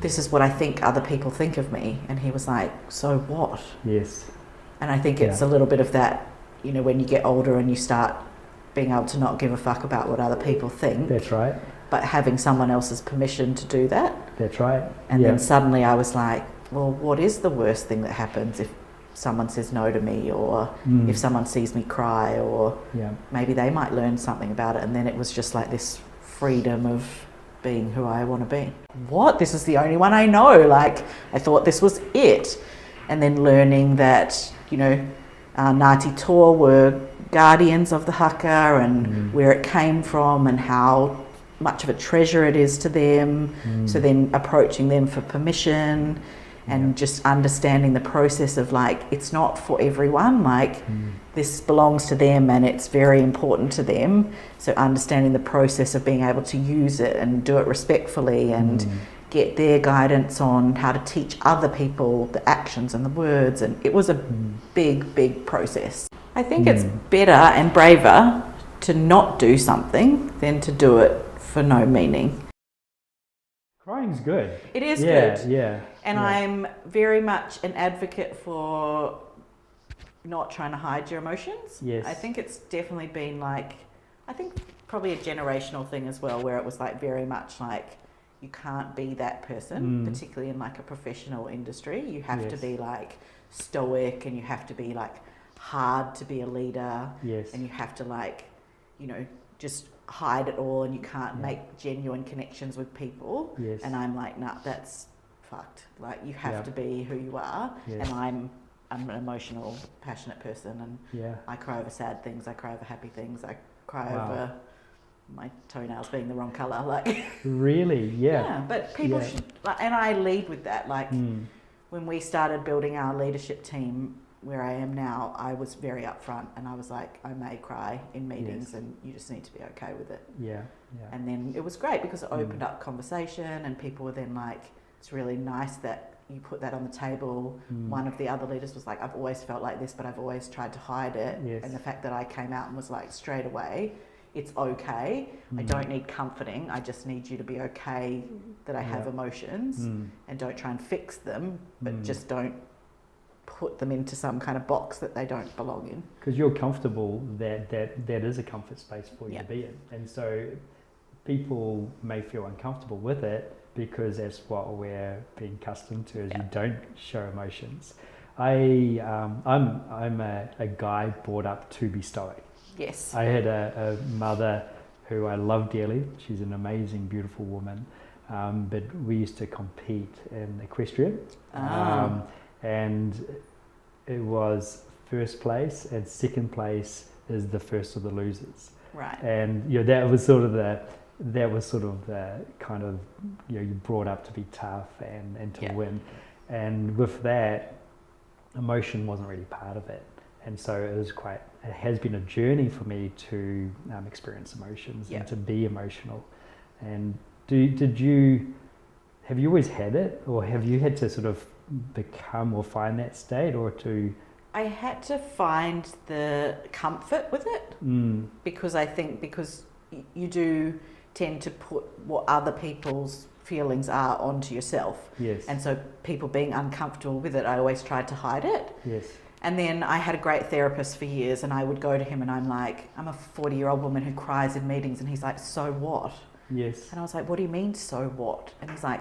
this is what I think other people think of me. And he was like, so what? Yes. And I think it's a little bit of that, you know, when you get older and you start being able to not give a fuck about what other people think. That's right. But having someone else's permission to do that. That's right. And then suddenly I was like, well, what is the worst thing that happens if someone says no to me, or if someone sees me cry, or maybe they might learn something about it. And then it was just like this freedom of being who I want to be. What? This is the only one I know. Like, I thought this was it. And then learning that, you know, Ngāti Toa were guardians of the haka, and where it came from and how much of a treasure it is to them. So then approaching them for permission and just understanding the process of like, it's not for everyone, like this belongs to them and it's very important to them. So understanding the process of being able to use it and do it respectfully and get their guidance on how to teach other people the actions and the words. And it was a big process. I think it's better and braver to not do something than to do it for no meaning. Crying's good. It is good. Yeah. And I'm very much an advocate for not trying to hide your emotions. Yes. I think it's definitely been like, I think probably a generational thing as well, where it was like very much like, you can't be that person, particularly in like a professional industry. You have to be like stoic, and you have to be like hard to be a leader. Yes. And you have to like, you know, just hide it all, and you can't make genuine connections with people. Yes. And I'm like, nah, that's fucked. Like, you have to be who you are. Yes. And I'm an emotional, passionate person, and I cry over sad things, I cry over happy things, I cry over my toenails being the wrong colour. Like, really? Yeah. But people should, like, and I lead with that. Like, when we started building our leadership team where I am now, I was very upfront, and I was like, I may cry in meetings, and you just need to be okay with it. Yeah. And then it was great because it opened up conversation, and people were then like, it's really nice that you put that on the table. One of the other leaders was like, I've always felt like this, but I've always tried to hide it. Yes. And the fact that I came out and was like, straight away, it's okay. I don't need comforting. I just need you to be okay that I have emotions, and don't try and fix them, but just don't put them into some kind of box that they don't belong in. Because you're comfortable, that is a comfort space for you to be in. And so people may feel uncomfortable with it because that's what we're being accustomed to, is you don't show emotions. I'm a guy brought up to be stoic. Yes. I had a mother who I love dearly. She's an amazing, beautiful woman. But we used to compete in equestrian. And it was first place, and second place is the first of the losers. Right. And you know, that was sort of the kind of, you know, you brought up to be tough and to win. And with that, emotion wasn't really part of it. And so it has been a journey for me to experience emotions and to be emotional. And have you always had it, or have you had to sort of become or find that state, or to? I had to find the comfort with it, because I think you do tend to put what other people's feelings are onto yourself. Yes. And so people being uncomfortable with it, I always tried to hide it. Yes. And then I had a great therapist for years, and I would go to him and I'm like, I'm a 40-year-old woman who cries in meetings, and he's like, so what? Yes. And I was like, what do you mean, so what? And he's like,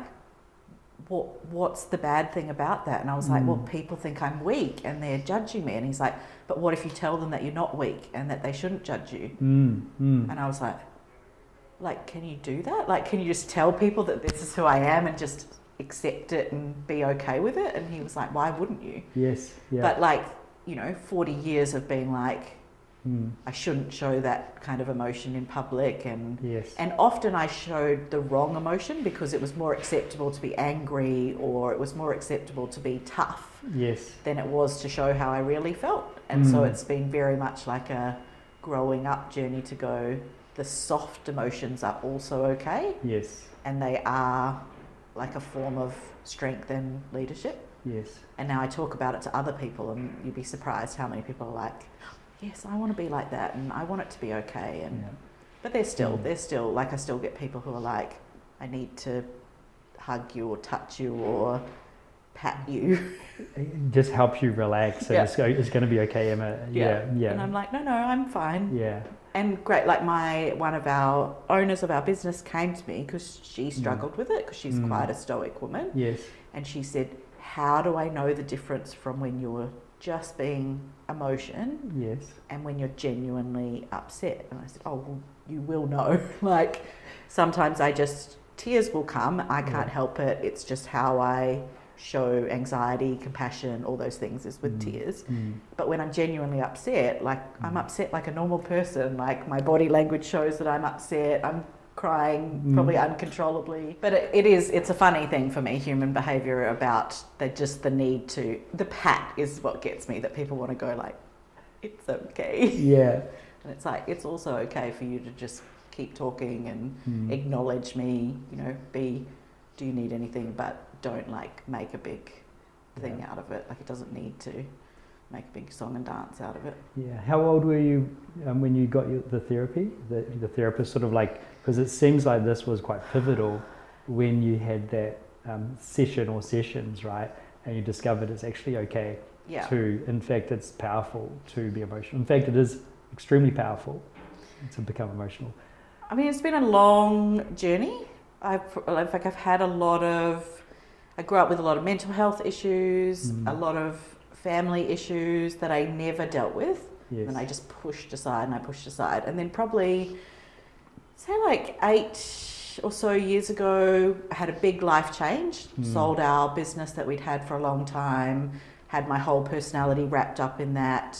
what's the bad thing about that? And I was like, well, people think I'm weak and they're judging me. And he's like, but what if you tell them that you're not weak and that they shouldn't judge you? And I was like, can you do that? Like, can you just tell people that this is who I am and just accept it and be okay with it? And he was like, why wouldn't you? Yes. Yeah. But like, you know, 40 years of being like, I shouldn't show that kind of emotion in public, and often I showed the wrong emotion because it was more acceptable to be angry, or it was more acceptable to be tough than it was to show how I really felt. And so it's been very much like a growing up journey to go, the soft emotions are also okay. Yes. And they are like a form of strength and leadership. Yes. And now I talk about it to other people, and you'd be surprised how many people are like, yes, I want to be like that, and I want it to be okay. And but there's still like, I still get people who are like, I need to hug you or touch you or pat you. It just helps you relax, and it's going to be okay, Emma. Yeah. And I'm like, no, I'm fine. Yeah. And great, like one of our owners of our business came to me because she struggled with it because she's quite a stoic woman. Yes. And she said, how do I know the difference from when you're just being emotion and when you're genuinely upset? And I said, oh, well, you will know. Like, sometimes tears will come. I can't help it. It's just how I show anxiety, compassion, all those things is with tears. But when I'm genuinely upset, like I'm upset like a normal person, like my body language shows that I'm upset, I'm crying probably uncontrollably. But it's a funny thing for me, human behaviour, about the need to, the pat is what gets me, that people want to go like, it's okay. Yeah. And it's like, it's also okay for you to just keep talking and acknowledge me, do you need anything, but don't like make a big thing out of it. Like, it doesn't need to make a big song and dance out of it. Yeah. How old were you when you got the therapy? The therapist sort of like, because it seems like this was quite pivotal when you had that session or sessions, right? And you discovered it's actually okay to, in fact, it's powerful to be emotional. In fact, it is extremely powerful to become emotional. I mean, it's been a long journey. I grew up with a lot of mental health issues, a lot of family issues that I never dealt with. Yes. And I just pushed aside. And then probably, say like 8 or so years ago, I had a big life change, sold our business that we'd had for a long time, had my whole personality wrapped up in that,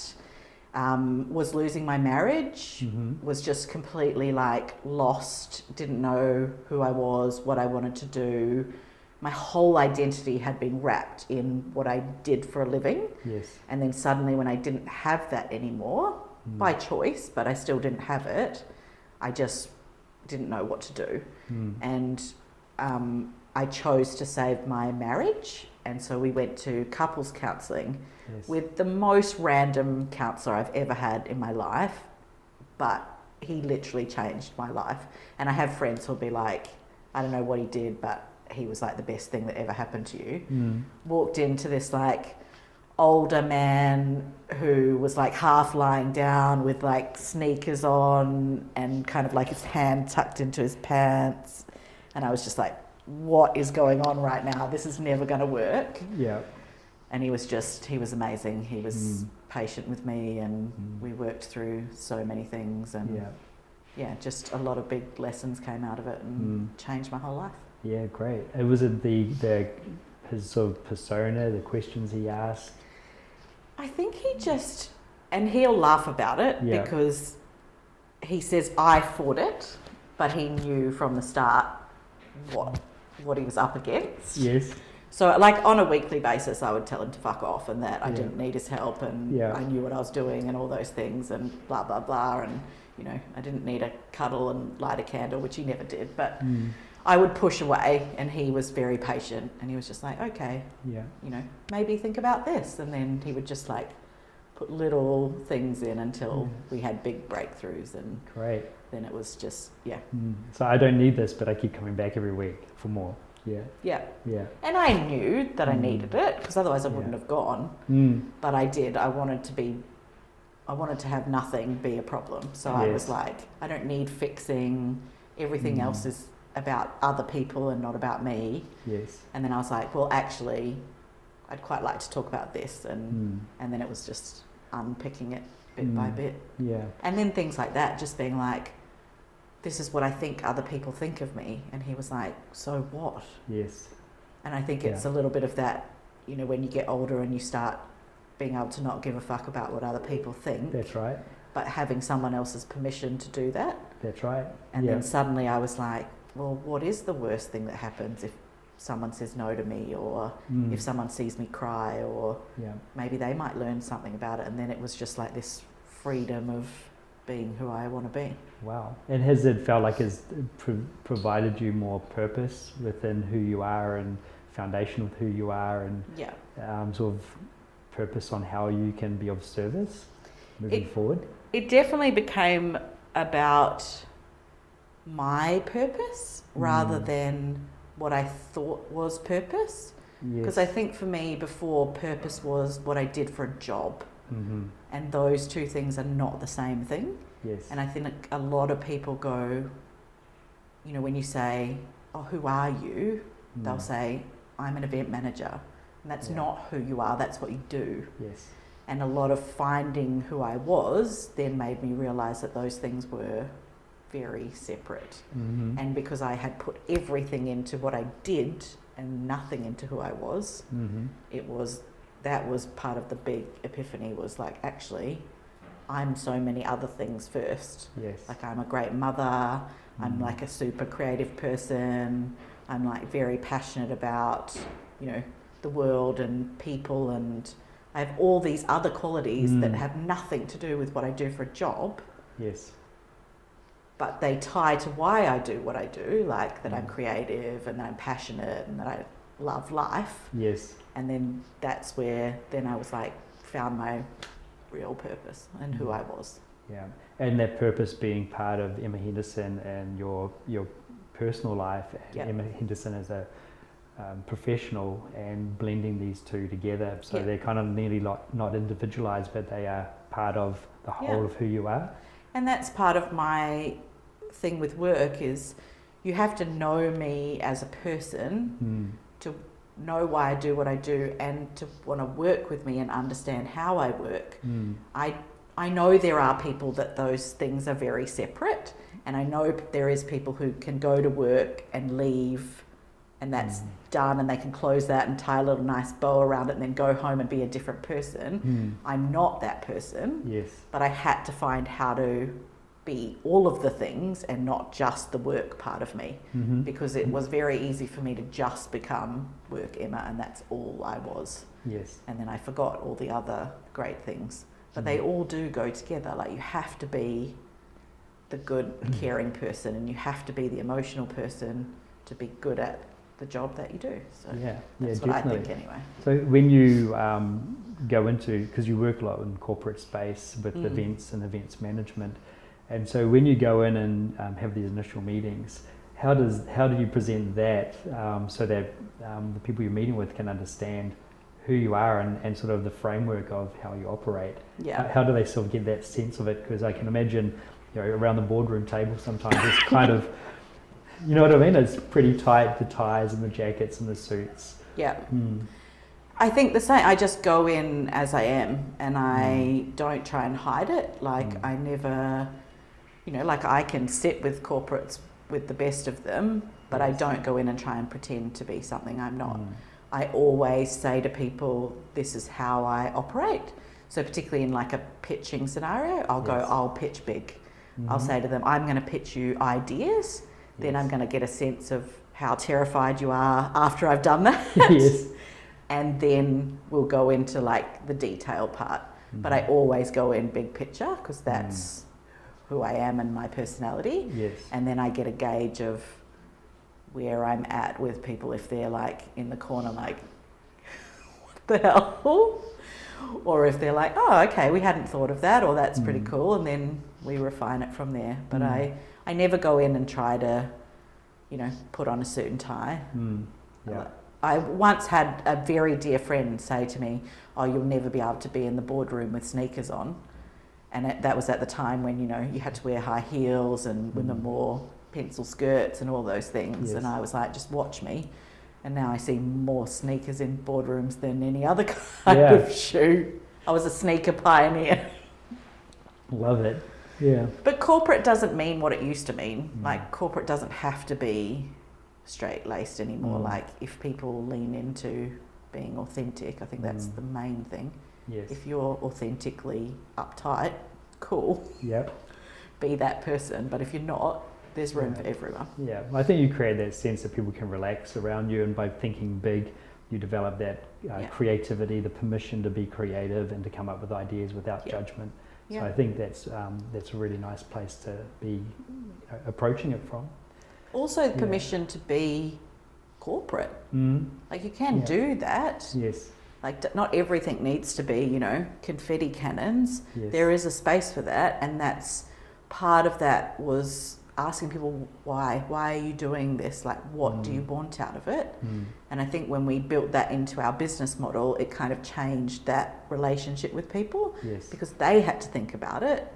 was losing my marriage, was just completely like lost, didn't know who I was, what I wanted to do. My whole identity had been wrapped in what I did for a living. Yes. And then suddenly when I didn't have that anymore, by choice, but I still didn't have it, I just didn't know what to do. And I chose to save my marriage. And so we went to couples counselling with the most random counsellor I've ever had in my life. But he literally changed my life. And I have friends who'll be like, I don't know what he did, but he was like the best thing that ever happened to you. Walked into this like older man who was like half lying down with like sneakers on and kind of like his hand tucked into his pants. And I was just like, what is going on right now? This is never going to work. Yeah. And he was amazing. He was patient with me, and we worked through so many things, and just a lot of big lessons came out of it and changed my whole life. Yeah, great. Was it his sort of persona, the questions he asked? I think and he'll laugh about it because he says I fought it, but he knew from the start what he was up against. Yes. So like on a weekly basis, I would tell him to fuck off and that I didn't need his help and I knew what I was doing and all those things and blah, blah, blah. And, I didn't need a cuddle and light a candle, which he never did. But I would push away, and he was very patient, and he was just like, okay, maybe think about this. And then he would just like put little things in until we had big breakthroughs. And then it was just, So I don't need this, but I keep coming back every week for more. Yeah. And I knew that I needed it, because otherwise I wouldn't have gone. But I did. I wanted to have nothing be a problem. So I was like, I don't need fixing. Everything else is about other people and not about me. Yes. And then I was like, well, actually, I'd quite like to talk about this. And then it was just unpicking it bit by bit. Yeah. And then things like that, just being like, this is what I think other people think of me. And he was like, so what? Yes. And I think it's a little bit of that, when you get older and you start being able to not give a fuck about what other people think. That's right. But having someone else's permission to do that. That's right. And then suddenly I was like, well, what is the worst thing that happens if someone says no to me, or if someone sees me cry, or maybe they might learn something about it. And then it was just like this freedom of being who I want to be. Wow. And has it felt like it's provided you more purpose within who you are and foundation of who you are, and sort of purpose on how you can be of service moving forward? It definitely became about my purpose rather than what I thought was purpose. Because I think for me before, purpose was what I did for a job. And those two things are not the same thing. And I think a lot of people go, you know, when you say, oh, who are you? They'll say, I'm an event manager. And that's not who you are, that's what you do. And a lot of finding who I was then made me realise that those things were very separate. And because I had put everything into what I did and nothing into who I was, that was part of the big epiphany, was like, actually, I'm so many other things first. Like I'm a great mother, I'm like a super creative person, I'm like very passionate about, you know, the world and people, and I have all these other qualities that have nothing to do with what I do for a job. But they tie to why I do what I do, like that I'm creative and that I'm passionate and that I love life. And then that's where then I was like, found my real purpose and who I was. And that purpose being part of Emma Henderson and your personal life, and Emma Henderson as a professional, and blending these two together, so they're kind of nearly not individualized, but they are part of the whole of who you are. And that's part of my thing with work, is you have to know me as a person to know why I do what I do, and to want to work with me and understand how I work. I know there are people that those things are very separate, and I know there is people who can go to work and leave and that's done, and they can close that and tie a little nice bow around it and then go home and be a different person. I'm not that person, but I had to find how to be all of the things and not just the work part of me, because it was very easy for me to just become work Emma, and that's all I was. And then I forgot all the other great things, but they all do go together. Like you have to be the good caring person, and you have to be the emotional person to be good at the job that you do. So that's what definitely. I think anyway. So when you go into, because you work a lot in corporate space with events and events management, and so when you go in and have these initial meetings, how do you present that so that the people you're meeting with can understand who you are and sort of the framework of how you operate? How do they sort of get that sense of it? Because I can imagine, you know, around the boardroom table sometimes it's kind of, you know what I mean? It's pretty tight, the ties and the jackets and the suits. I think the same. I just go in as I am, and I don't try and hide it. Like I never, you know, like I can sit with corporates with the best of them, but I don't go in and try and pretend to be something I'm not. I always say to people, this is how I operate. So particularly in like a pitching scenario, I'll pitch big. I'll say to them, I'm going to pitch you ideas. Then I'm going to get a sense of how terrified you are after I've done that. And then we'll go into like the detail part. But I always go in big picture, because that's who I am and my personality. And then I get a gauge of where I'm at with people, if they're like in the corner like, what the hell? Or if they're like, oh, okay, we hadn't thought of that, or that's pretty cool, and then we refine it from there. But I never go in and try to, you know, put on a suit and tie. I once had a very dear friend say to me, oh, you'll never be able to be in the boardroom with sneakers on. And that was at the time when, you know, you had to wear high heels and women wore pencil skirts and all those things. And I was like, just watch me. And now I see more sneakers in boardrooms than any other kind of shoe. I was a sneaker pioneer. Love it. But corporate doesn't mean what it used to mean. Like corporate doesn't have to be straight-laced anymore. Like if people lean into being authentic, I think that's the main thing. If you're authentically uptight, cool. Be that person. But if you're not, there's room for everyone. I think you create that sense that people can relax around you, and by thinking big, you develop that creativity, the permission to be creative and to come up with ideas without judgment. So I think that's a really nice place to be approaching it from. Also, permission to be corporate. Like you can do that. Like not everything needs to be, you know, confetti cannons. There is a space for that, and that's part of that was asking people why are you doing this, like what do you want out of it. And I think when we built that into our business model, it kind of changed that relationship with people. Yes. Because they had to think about it,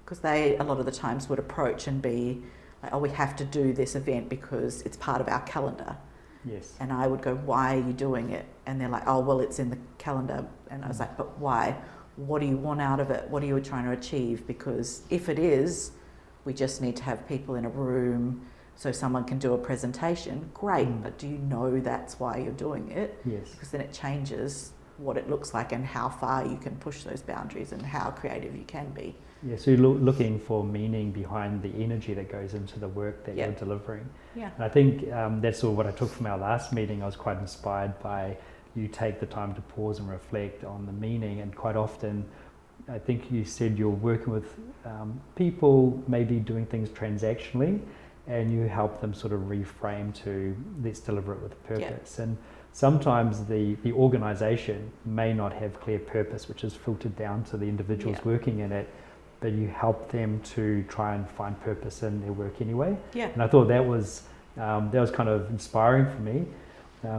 because they a lot of the times would approach and be like, oh, we have to do this event because it's part of our calendar. Yes. And I would go, why are you doing it? And they're like, oh, well, it's in the calendar. And I was like, but why? What do you want out of it? What are you trying to achieve? Because if it is, we just need to have people in a room so someone can do a presentation, great, but do you know that's why you're doing it? Yes. Because then it changes what it looks like and how far you can push those boundaries and how creative you can be. Yeah, so you're looking for meaning behind the energy that goes into the work that you're delivering. Yeah. And I think that's sort of what I took from our last meeting. I was quite inspired by you take the time to pause and reflect on the meaning, and quite often I think you said you're working with people maybe doing things transactionally, and you help them sort of reframe to let's deliver it with purpose. Yeah. And sometimes the organisation may not have clear purpose, which is filtered down to the individuals working in it, but you help them to try and find purpose in their work anyway. Yeah. And I thought that was kind of inspiring for me.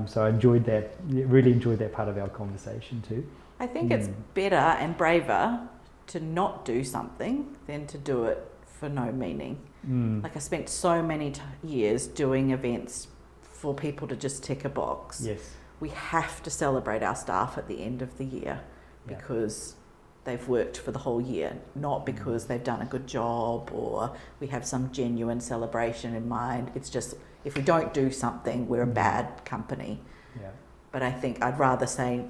So I enjoyed that, really enjoyed that part of our conversation too. I think it's better and braver to not do something than to do it for no meaning. Like I spent so many years doing events for people to just tick a box. Yes. We have to celebrate our staff at the end of the year because they've worked for the whole year, not because they've done a good job or we have some genuine celebration in mind. It's just, if we don't do something, we're a bad company. Yeah. But I think I'd rather say,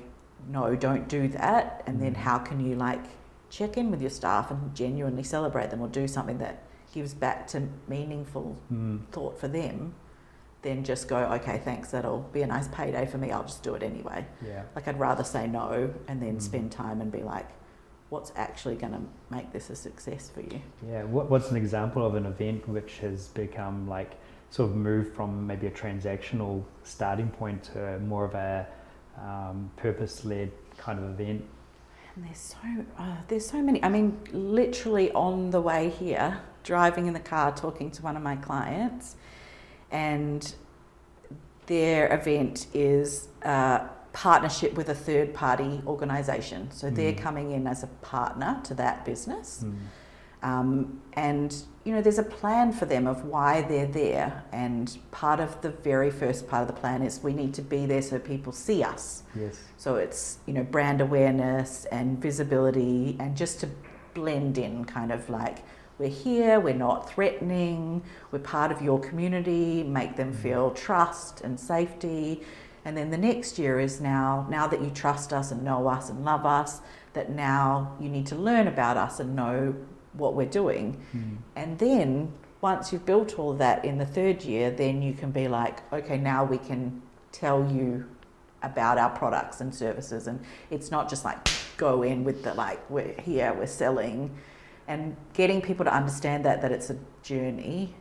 no, don't do that. And then how can you like check in with your staff and genuinely celebrate them or do something that gives back to meaningful thought for them, then just go, okay, thanks, that'll be a nice payday for me, I'll just do it anyway. Yeah. Like I'd rather say no and then spend time and be like, what's actually going to make this a success for you? Yeah. What's an example of an event which has become like sort of moved from maybe a transactional starting point to more of a purpose-led kind of event? And there's so many. I mean, literally on the way here, driving in the car, talking to one of my clients, and their event is partnership with a third-party organisation. So they're coming in as a partner to that business. And, you know, there's a plan for them of why they're there. And part of the very first part of the plan is we need to be there so people see us. Yes. So it's, you know, brand awareness and visibility and just to blend in, kind of like, we're here, we're not threatening, we're part of your community, make them feel trust and safety. And then the next year is now that you trust us and know us and love us, that now you need to learn about us and know what we're doing. And then once you've built all of that in the third year, then you can be like, okay, now we can tell you about our products and services. And it's not just like go in with the like, we're here, we're selling, and getting people to understand that it's a journey.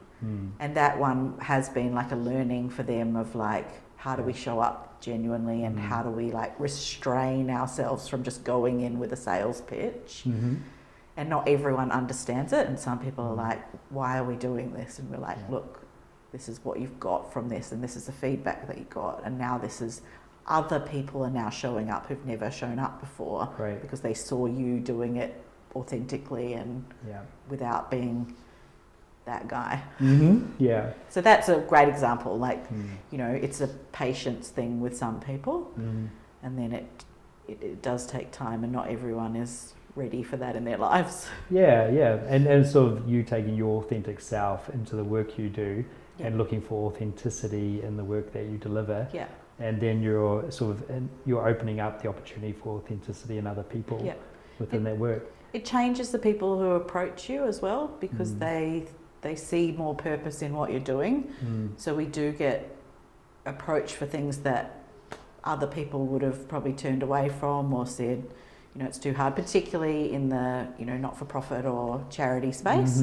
And that one has been like a learning for them of like, how do we show up genuinely and how do we like restrain ourselves from just going in with a sales pitch. And not everyone understands it, and some people are like, why are we doing this? And we're like, look, this is what you've got from this, and this is the feedback that you got, and now this is other people are now showing up who've never shown up before because they saw you doing it authentically and without being that guy. Yeah. So that's a great example. Like, you know, it's a patience thing with some people, and then it does take time, and not everyone is ready for that in their lives. Yeah, and sort of you taking your authentic self into the work you do and looking for authenticity in the work that you deliver. Yeah. And then you're opening up the opportunity for authenticity in other people within that work. It changes the people who approach you as well, because they see more purpose in what you're doing. So we do get approached for things that other people would have probably turned away from or said, you know, it's too hard, particularly in the, you know, not-for-profit or charity space,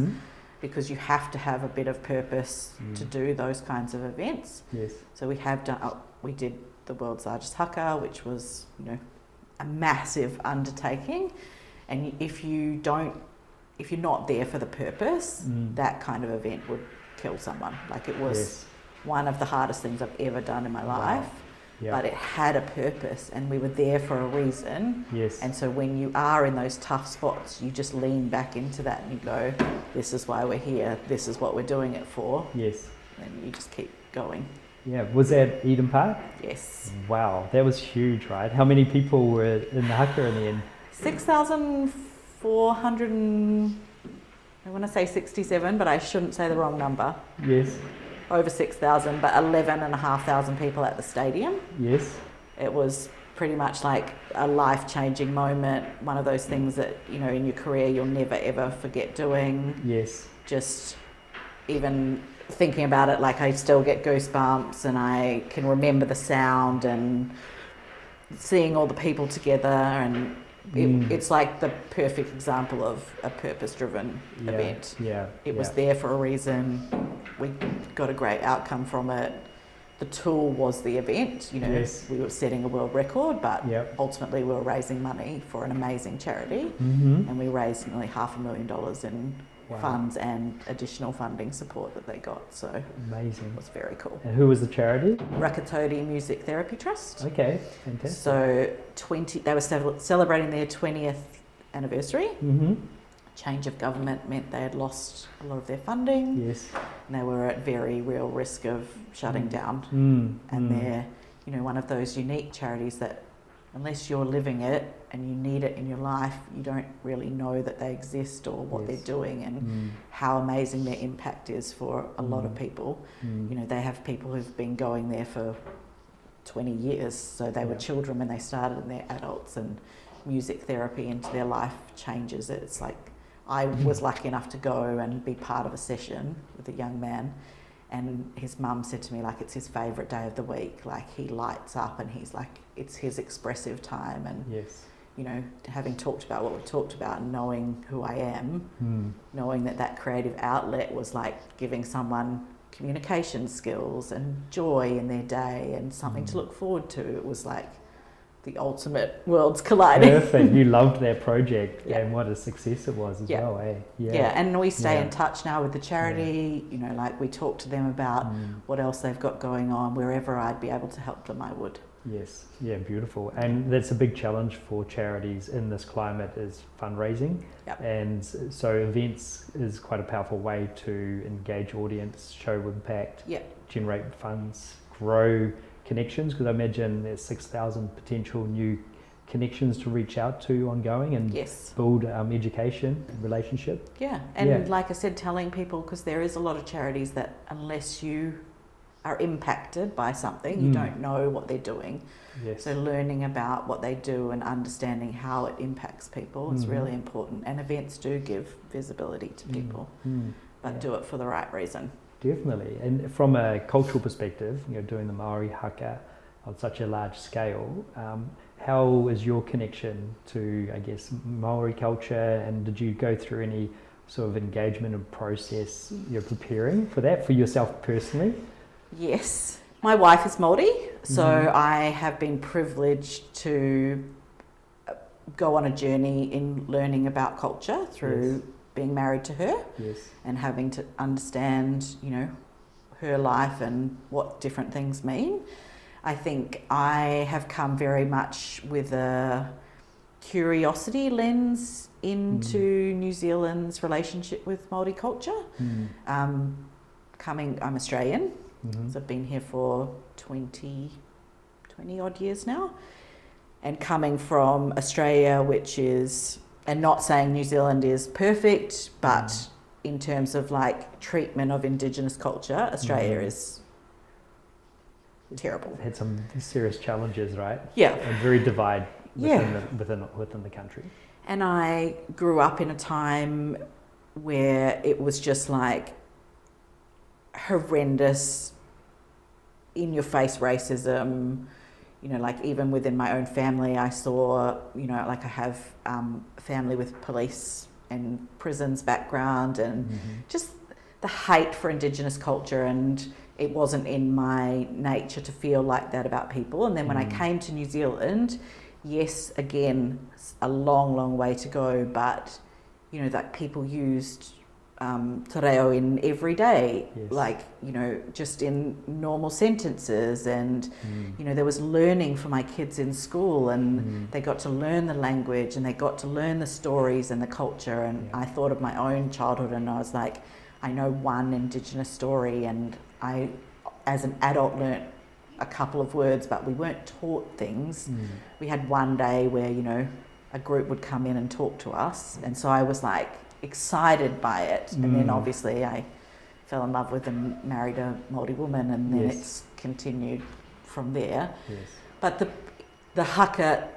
because you have to have a bit of purpose to do those kinds of events. Yes. So we have done, we did the world's largest Haka, which was, you know, a massive undertaking. And if you're not there for the purpose, that kind of event would kill someone. Like it was Yes. one of the hardest things I've ever done in my life. Yep. But it had a purpose, and we were there for a reason. Yes. And so when you are in those tough spots, you just lean back into that and you go, this is why we're here, this is what we're doing it for. Yes. And you just keep going. Yeah. Was that Eden Park? Yes. Wow, that was huge, right? How many people were in the Haka in the end? 6,400 and, I want to say 67, but I shouldn't say the wrong number. Yes. Over 6,000, but 11,500 people at the stadium. Yes. It was pretty much like a life-changing moment, one of those things that, you know, in your career you'll never ever forget doing. Yes. Just even thinking about it, like I still get goosebumps, and I can remember the sound and seeing all the people together, and it's like the perfect example of a purpose-driven event. Yeah. It was there for a reason. We got a great outcome from it. The tool was the event. You know, Yes. we were setting a world record, but ultimately we were raising money for an amazing charity, and we raised nearly $500,000 in funds and additional funding support that they got. So amazing. it was very cool. And who was the charity? Rakatoti Music Therapy Trust. Okay, fantastic. So they were celebrating their 20th anniversary. Change of government meant they had lost a lot of their funding. Yes. And they were at very real risk of shutting down. And they're, you know, one of those unique charities that unless you're living it and you need it in your life, you don't really know that they exist or what they're doing and how amazing their impact is for a lot of people. You know, they have people who've been going there for 20 years. So they were children when they started, and they're adults, and music therapy into their life changes it. It's like, I was lucky enough to go and be part of a session with a young man, and his mum said to me, like, it's his favourite day of the week. Like, he lights up and he's like, it's his expressive time. And, you know, having talked about what we talked about and knowing who I am, knowing that creative outlet was like giving someone communication skills and joy in their day and something to look forward to. It was like the ultimate worlds colliding. Perfect. You loved that project, and what a success it was as well, eh? And we stay in touch now with the charity. You know, like we talk to them about what else they've got going on. Wherever I'd be able to help them, I would. Yes, yeah, beautiful. And that's a big challenge for charities in this climate, is fundraising. And so events is quite a powerful way to engage audience, show impact, generate funds, grow connections, because I imagine there's 6,000 potential new connections to reach out to ongoing and build education and relationship. And like I said, telling people, because there is a lot of charities that unless you are impacted by something, you don't know what they're doing. So learning about what they do and understanding how it impacts people is really important, and events do give visibility to people, but do it for the right reason. Definitely. And from a cultural perspective, you know, doing the Maori Haka on such a large scale, how is your connection to, I guess, Maori culture, and did you go through any sort of engagement and process you're preparing for that for yourself personally? Yes. My wife is Māori, so I have been privileged to go on a journey in learning about culture through being married to her and having to understand, you know, her life and what different things mean. I think I have come very much with a curiosity lens into New Zealand's relationship with Māori culture. I'm Australian, so I've been here for 20 odd years now, and coming from Australia, which is, and not saying New Zealand is perfect, but in terms of like treatment of Indigenous culture, Australia is terrible. Had some serious challenges, right? And very divide within the country. And I grew up in a time where it was just like horrendous, in-your-face racism. You know, like even within my own family, I saw, you know, like I have family with police and prisons background, and just the hate for Indigenous culture, and it wasn't in my nature to feel like that about people. And then when I came to New Zealand, yes, again, a long way to go, but, you know, that people used te reo in every day, Yes. like, you know, just in normal sentences. And, you know, there was learning for my kids in school, and they got to learn the language and they got to learn the stories and the culture. And I thought of my own childhood, and I was like, I know one Indigenous story, and I, as an adult, learnt a couple of words, but we weren't taught things. We had one day where, you know, a group would come in and talk to us, and so I was like excited by it. And then obviously I fell in love with and married a Māori woman, and then it's continued from there. Yes. But the Haka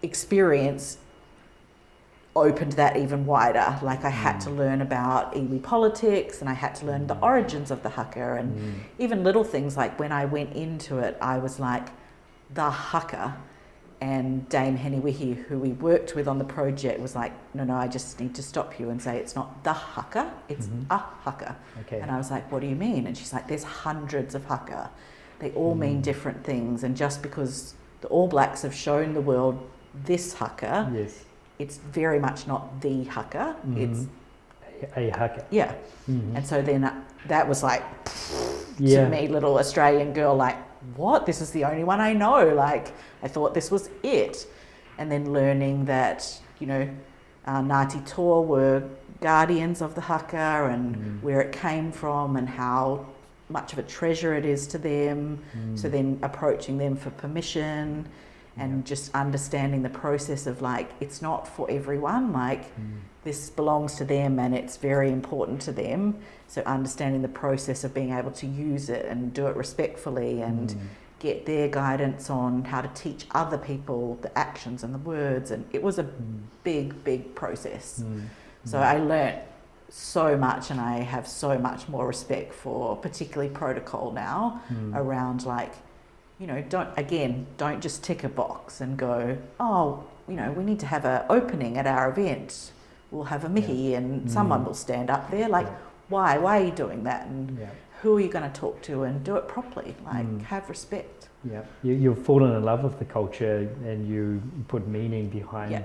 experience opened that even wider. Like, I had to learn about iwi politics, and I had to learn the origins of the Haka, and even little things like when I went into it, I was like, the Haka. And Dame Heniwihi, who we worked with on the project, was like, no, I just need to stop you and say it's not the Haka, it's a Haka. Okay. And I was like, what do you mean? And she's like, there's hundreds of Haka. They all mean different things. And just because the All Blacks have shown the world this Haka, it's very much not the Haka. It's a Haka. Yeah. And so then that was like, to me, little Australian girl, like, what? This is the only one I know. Like, I thought this was it. And then learning that, you know, Ngāti Toa were guardians of the Haka, and where it came from and how much of a treasure it is to them. So then approaching them for permission, and just understanding the process of, like, it's not for everyone. Like, this belongs to them and it's very important to them. So understanding the process of being able to use it and do it respectfully, and get their guidance on how to teach other people the actions and the words. And it was a big process. So I learnt so much, and I have so much more respect for particularly protocol now around, like, you know, don't just tick a box and go, oh, you know, we need to have an opening at our event. We'll have a mihi and someone will stand up there. Like, why are you doing that? And who are you going to talk to? And do it properly. Like, have respect. Yeah, you've fallen in love with the culture, and you put meaning behind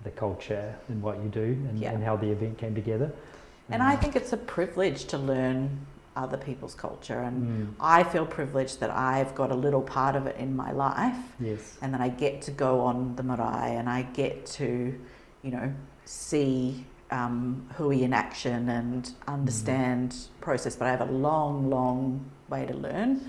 the culture and what you do, and how the event came together. And I think it's a privilege to learn other people's culture, and I feel privileged that I've got a little part of it in my life. Yes. And that I get to go on the marae, and I get to, you know, see hui in action and understand process. But I have a long way to learn.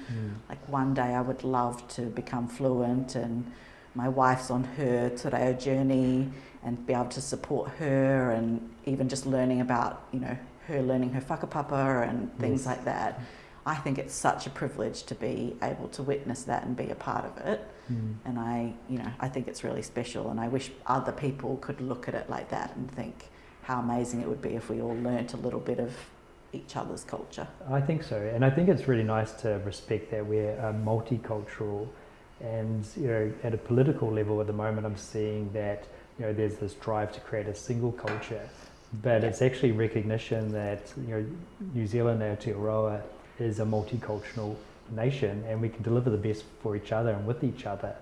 Like, one day I would love to become fluent, and my wife's on her te reo journey, and be able to support her, and even just learning about, you know, her learning her whakapapa and things like that. I think it's such a privilege to be able to witness that and be a part of it. And I think it's really special, and I wish other people could look at it like that and think how amazing it would be if we all learnt a little bit of each other's culture. I think so, and I think it's really nice to respect that we're multicultural. And, you know, at a political level at the moment, I'm seeing that, you know, there's this drive to create a single culture, but it's actually recognition that, you know, New Zealand, Aotearoa, is a multicultural nation, and we can deliver the best for each other and with each other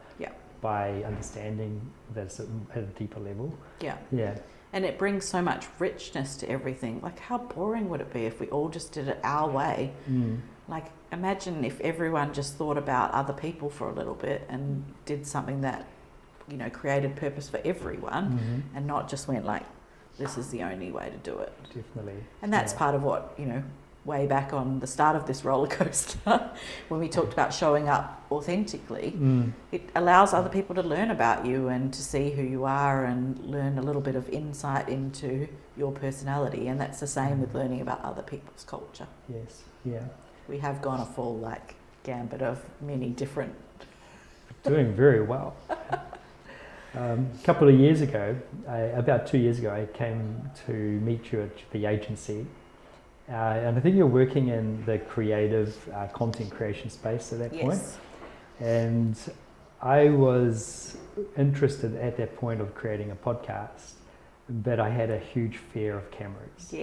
by understanding this at a deeper level. Yeah. And it brings so much richness to everything. Like, how boring would it be if we all just did it our way? Like, imagine if everyone just thought about other people for a little bit and did something that, you know, created purpose for everyone, and not just went like, this is the only way to do it. Definitely. And that's part of what, you know, way back on the start of this roller coaster, when we talked about showing up authentically, it allows other people to learn about you and to see who you are and learn a little bit of insight into your personality. And that's the same with learning about other people's culture. Yes, yeah. We have gone a full, like, gambit of many different... Doing very well. A couple of years ago, about 2 years ago, I came to meet you at the agency. And I think you're working in the creative content creation space at that point. And I was interested at that point of creating a podcast, but I had a huge fear of cameras.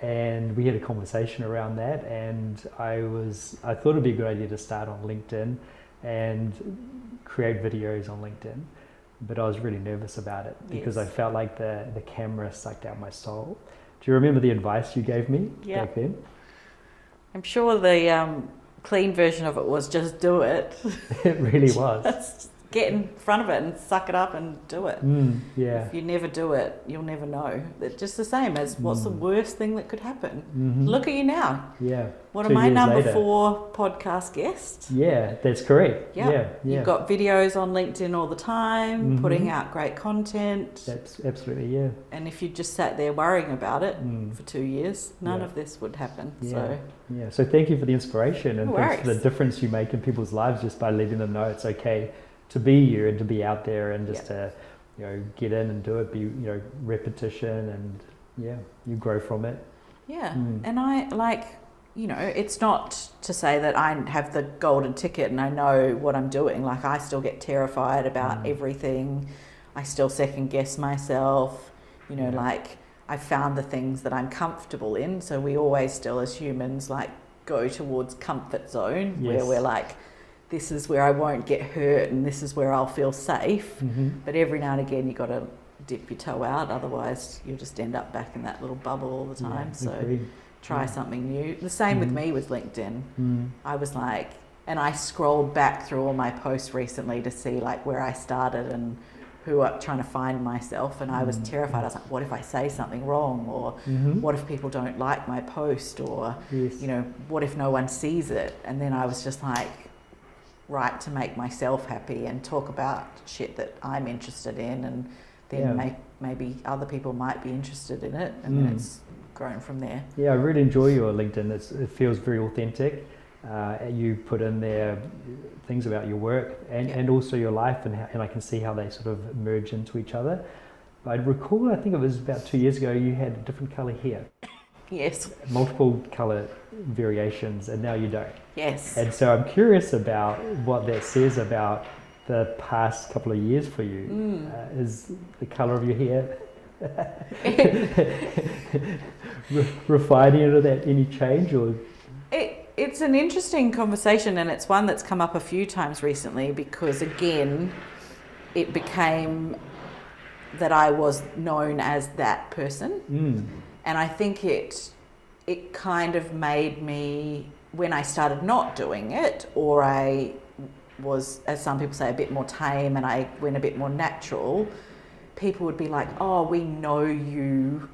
And we had a conversation around that, and I thought it'd be a good idea to start on LinkedIn and create videos on LinkedIn. But I was really nervous about it because I felt like the camera sucked out my soul. Do you remember the advice you gave me back then? I'm sure the clean version of it was just do it. It really was. Just get in front of it and suck it up and do it. If you never do it, you'll never know. It's just the same as what's the worst thing that could happen? Look at you now. Yeah. What am I, number 4 podcast guest? Yeah, that's correct. Yeah. You've got videos on LinkedIn all the time, putting out great content. That's absolutely, yeah. And if you just sat there worrying about it for 2 years, none of this would happen. So thank you for the inspiration and thanks for the worries. difference you make in people's lives just by letting them know it's okay to be you and to be out there and just to, you know, get in and do it, be, you know, repetition and you grow from it. And I like, you know, it's not to say that I have the golden ticket and I know what I'm doing. Like, I still get terrified about everything. I still second guess myself, you know, like I found the things that I'm comfortable in. So we always still as humans like go towards comfort zone where we're like, this is where I won't get hurt and this is where I'll feel safe. But every now and again you got to dip your toe out, otherwise you'll just end up back in that little bubble all the time. So try something new. The same with me with LinkedIn. I was like, and I scrolled back through all my posts recently to see like where I started and who I'm trying to find myself, and I was terrified. I was like, what if I say something wrong, or what if people don't like my post, or you know, what if no one sees it? And then I was just like, right, to make myself happy and talk about shit that I'm interested in, and then maybe other people might be interested in it, and then it's grown from there. I really enjoy your LinkedIn. It feels very authentic. You put in there things about your work and also your life, and I can see how they sort of merge into each other. But I recall, I think it was about 2 years ago, you had a different colour hair. Yes. Multiple colour variations, and now you don't. Yes. And so I'm curious about what that says about the past couple of years for you. Is the colour of your hair refining into that any change, or? It's an interesting conversation, and it's one that's come up a few times recently, because again, it became that I was known as that person. And I think it kind of made me, when I started not doing it, or I was, as some people say, a bit more tame and I went a bit more natural, people would be like, oh, we know you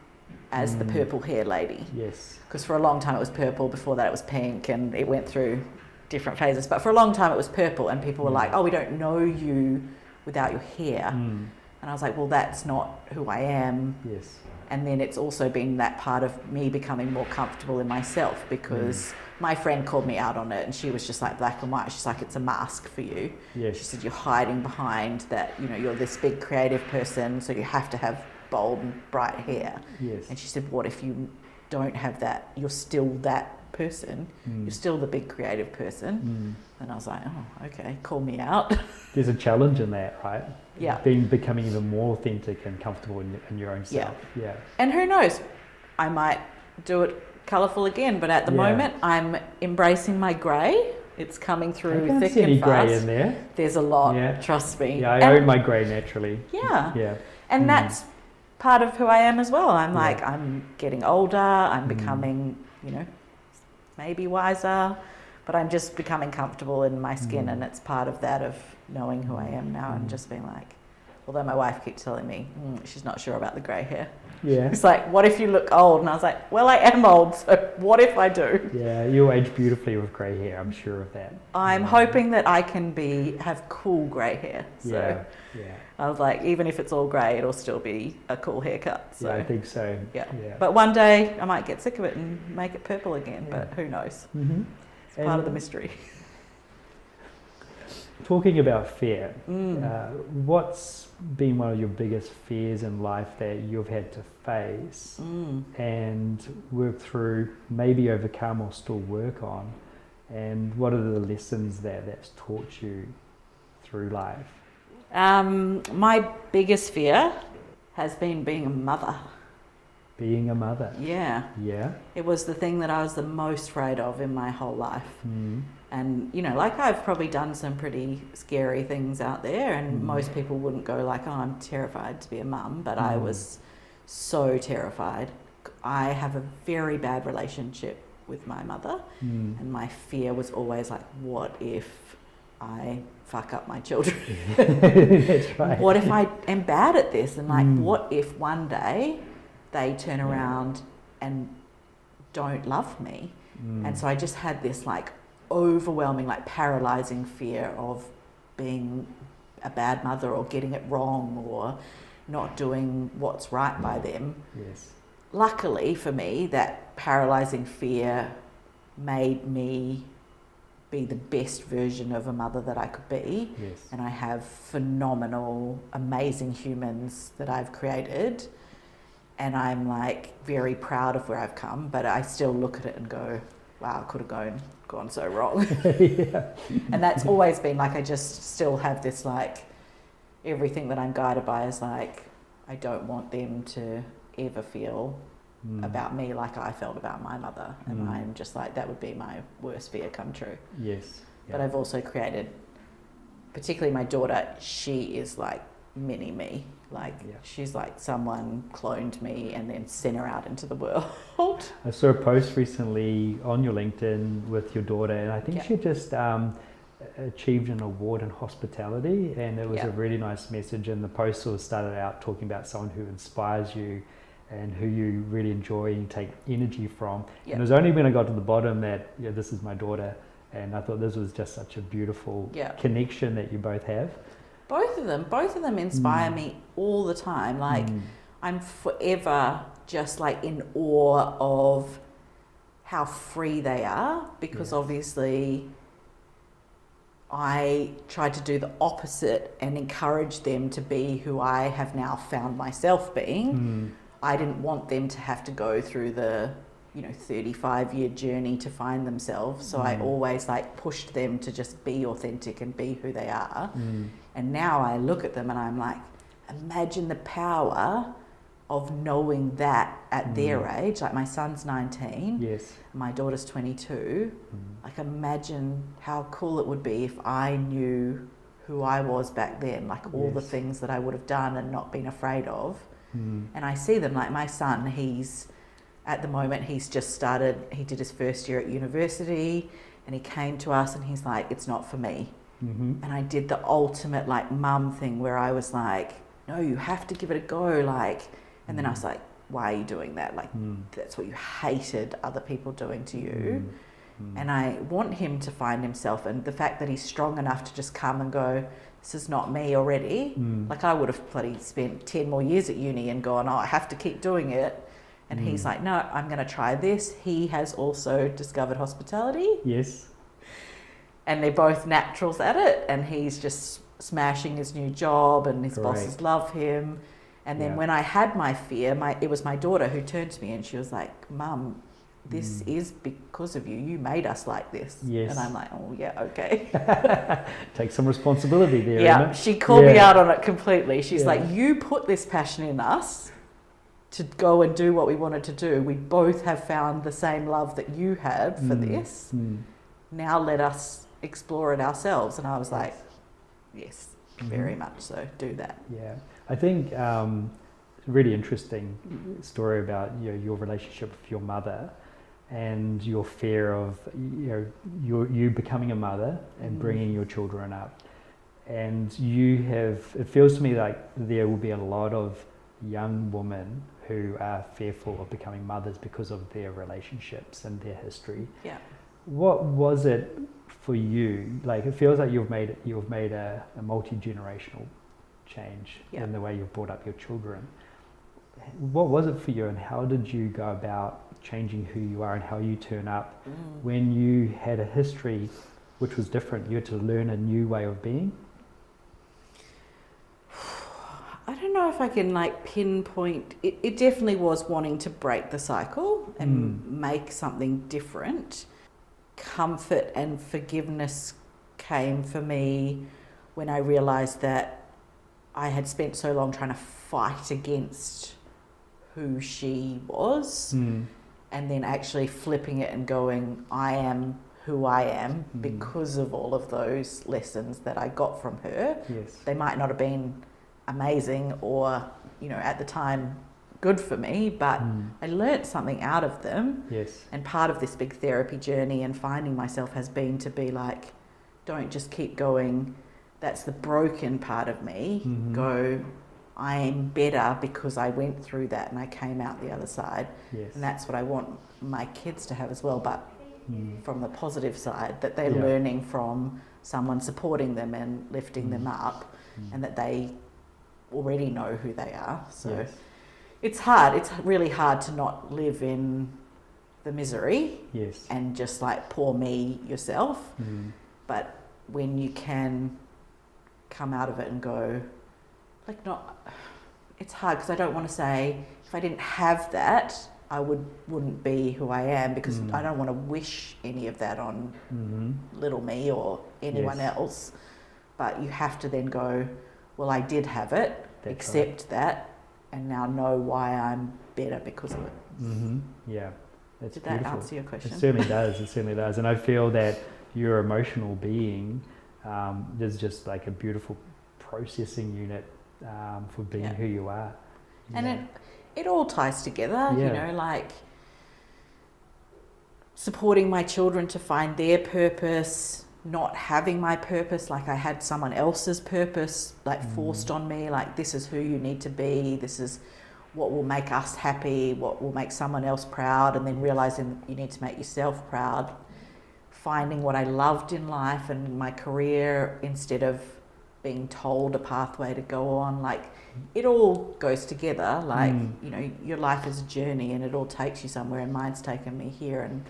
as the purple hair lady. Yes. Because for a long time it was purple, before that it was pink, and it went through different phases. But for a long time it was purple, and people were like, oh, we don't know you without your hair. And I was like, well, that's not who I am. Yes. And then it's also been that part of me becoming more comfortable in myself, because my friend called me out on it, and she was just like, black and white. She's like, it's a mask for you. Yes. She said, you're hiding behind that, you know, you're this big creative person, so you have to have bold and bright hair. Yes. And she said, what if you don't have that? You're still that person. You're still the big creative person. And I was like, oh, okay, call me out. There's a challenge in that, right? Yeah. Becoming even more authentic and comfortable in your own self. Yeah. And who knows, I might do it colourful again, but at the moment I'm embracing my grey. It's coming through thick and fast. Grey in there. There's a lot, trust me. Yeah, I own my grey naturally. Yeah. And that's part of who I am as well. I'm like, I'm getting older, I'm becoming, you know, maybe wiser, but I'm just becoming comfortable in my skin, and it's part of that, of knowing who I am now, and just being like, although my wife keeps telling me she's not sure about the grey hair. Yeah. It's like, what if you look old? And I was like, well, I am old, so what if I do? Yeah, you age beautifully with grey hair, I'm sure of that. I'm hoping that I can have cool grey hair. So I was like, even if it's all grey, it'll still be a cool haircut. So, I think so. Yeah. But one day I might get sick of it and make it purple again, but who knows? It's part of the mystery. Talking about fear, what's been one of your biggest fears in life that you've had to face and work through, maybe overcome or still work on? And what are the lessons that's taught you through life? My biggest fear has been being a mother. Being a mother? Yeah. Yeah? It was the thing that I was the most afraid of in my whole life. And, you know, like, I've probably done some pretty scary things out there, and most people wouldn't go like, oh, I'm terrified to be a mum, but I was so terrified I have a very bad relationship with my mother, and my fear was always like, what if I fuck up my children? That's right. What if I am bad at this? And like, what if one day they turn around and don't love me? And so I just had this like overwhelming, like paralyzing fear of being a bad mother or getting it wrong or not doing what's right by them. Yes. Luckily for me, that paralyzing fear made me be the best version of a mother that I could be. Yes. And I have phenomenal, amazing humans that I've created. And I'm like very proud of where I've come, but I still look at it and go, wow, I could have gone so wrong. Yeah. And that's always been like, I just still have this like, everything that I'm guided by is like, I don't want them to ever feel about me like I felt about my mother. And I'm just like, that would be my worst fear come true. Yes. Yeah. But I've also created, particularly my daughter, she is like mini me. Like she's like someone cloned me and then sent her out into the world. I saw a post recently on your LinkedIn with your daughter, and I think she just achieved an award in hospitality, and it was a really nice message. And the post sort of started out talking about someone who inspires you and who you really enjoy and take energy from. And it was only when I got to the bottom that this is my daughter, and I thought this was just such a beautiful connection that you both have. Both of them inspire me all the time. Like I'm forever just like in awe of how free they are, because obviously I tried to do the opposite and encourage them to be who I have now found myself being. I didn't want them to have to go through the 35-year journey to find themselves. So I always like pushed them to just be authentic and be who they are. And now I look at them and I'm like, imagine the power of knowing that at their age. Like my son's 19, yes, my daughter's 22. Like imagine how cool it would be if I knew who I was back then, like all the things that I would have done and not been afraid of. And I see them, like my son, at the moment he's just started, he did his first year at university, and he came to us and he's like, it's not for me. And I did the ultimate like mum thing where I was like, no, you have to give it a go, like, and then I was like, why are you doing that? Like, that's what you hated other people doing to you. And I want him to find himself, and the fact that he's strong enough to just come and go, this is not me already. Like I would have bloody spent 10 more years at uni and gone, oh, I have to keep doing it. And he's like, no, I'm going to try this. He has also discovered hospitality. Yes. And they're both naturals at it. And he's just smashing his new job, and his bosses love him. And then when I had my fear, it was my daughter who turned to me and she was like, Mum, this is because of you. You made us like this. Yes. And I'm like, oh, yeah, okay. Take some responsibility there. Yeah, she called me out on it completely. She's like, you put this passion in us to go and do what we wanted to do. We both have found the same love that you have for this. Now let us explore it ourselves. And I was like, yes, very much so. Do that. Yeah. I think really interesting story about your relationship with your mother and your fear of you becoming a mother and bringing your children up. And it feels to me like there will be a lot of young women who are fearful of becoming mothers because of their relationships and their history. Yeah. What was it for you? Like, it feels like you've made a multi-generational change in the way you've brought up your children. What was it for you, and how did you go about changing who you are and how you turn up when you had a history which was different? You had to learn a new way of being. I don't know if I can like pinpoint. It definitely was wanting to break the cycle and make something different. Comfort and forgiveness came for me when I realised that I had spent so long trying to fight against who she was, and then actually flipping it and going, I am who I am because of all of those lessons that I got from her. Yes. They might not have been amazing or, at the time good for me, but I learnt something out of them. Yes. And part of this big therapy journey and finding myself has been to be like, don't just keep going. That's the broken part of me. Go, I am better because I went through that and I came out the other side. Yes. And that's what I want my kids to have as well, but from the positive side, that they're learning from someone supporting them and lifting them up, and that they already know who they are. So it's hard. It's really hard to not live in the misery and just like poor me yourself. But when you can come out of it and go, like, not, it's hard because I don't want to say if I didn't have that, I wouldn't be who I am, because I don't want to wish any of that on little me or anyone else. But you have to then go, well, I did have it, accept that, and now know why I'm better because of it. Yeah, that's Did beautiful. that answer your question? It certainly does. It certainly does. And I feel that your emotional being is just like a beautiful processing unit for being who you are. And it all ties together, you know, like supporting my children to find their purpose, not having my purpose like I had someone else's purpose, like forced on me, like this is who you need to be, this is what will make us happy, what will make someone else proud, and then realising you need to make yourself proud. Finding what I loved in life and my career instead of being told a pathway to go on, like it all goes together. Like you know, your life is a journey and it all takes you somewhere, and mine's taken me here, and